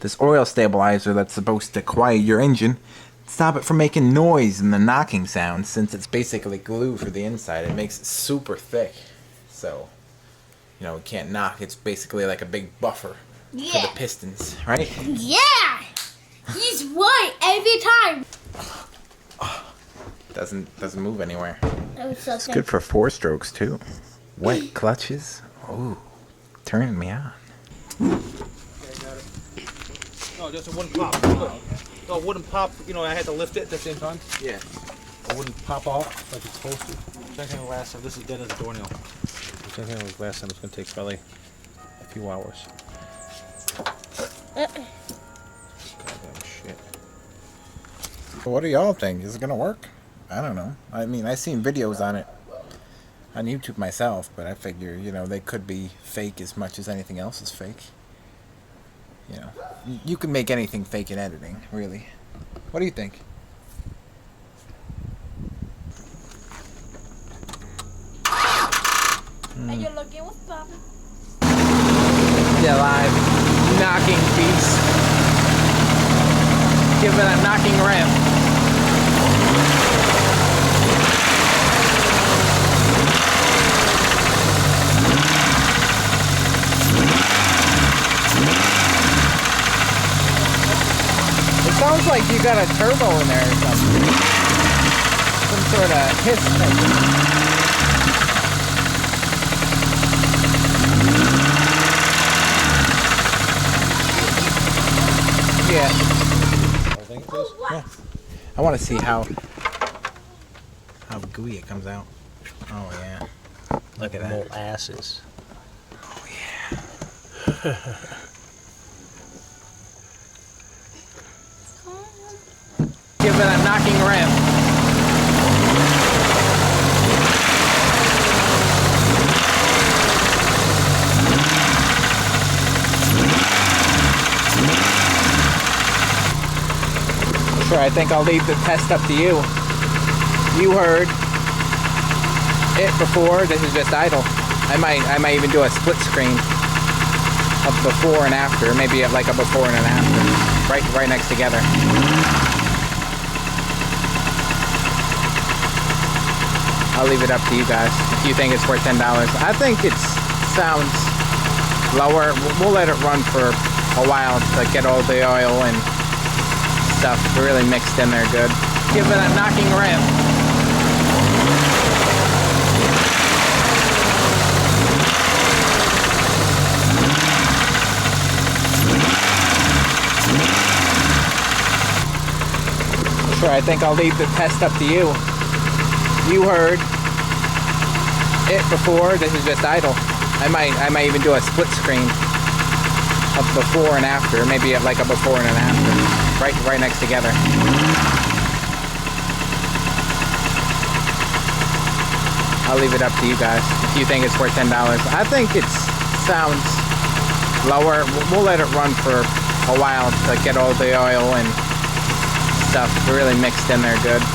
this oil stabilizer that's supposed to quiet your engine, stop it from making noise and the knocking sound. Since it's basically glue for the inside, it makes it super thick, so you know it can't knock. It's basically like a big buffer for the pistons, right? Yeah, he's right every time. Doesn't move anywhere. It's Good for 4-strokes too. Wet clutches. Ooh, turning me on. No, just a wooden pop. No, wooden pop, you know, I had to lift it at the same time. Yeah. It wouldn't pop off like it's supposed to. Same thing with last time. This is dead as a doornail. Same thing with last time. It's going to take probably a few hours. Goddamn shit. What do y'all think? Is it gonna work? I don't know. I mean, I've seen videos on it on YouTube myself, but I figure, you know, they could be fake as much as anything else is fake. You know, you can make anything fake in editing, really. What do you think? Are you looking with Papa? Yeah, live knocking beats. Give it a knocking ramp. Sounds like you got a turbo in there or something. Some sort of hiss thing. Yeah. Yeah. I want to see how gooey it comes out. Oh yeah. Look at that. Molasses. Oh yeah. Give it a knocking ramp. Sure, I think I'll leave the test up to you. You heard it before. This is just idle. I might even do a split screen of before and after. Maybe like a before and an after, right next together. I'll leave it up to you guys if you think it's worth $10. I think it sounds lower. We'll let it run for a while to get all the oil and stuff really mixed in there good. Give it a knocking ramp. Sure, I think I'll leave the test up to you. You heard it before. This is just idle. I might even do a split screen of before and after. Maybe like a before and an after, right next together. I'll leave it up to you guys if you think it's worth $10. I think it sounds lower. We'll let it run for a while to get all the oil and stuff really mixed in there good.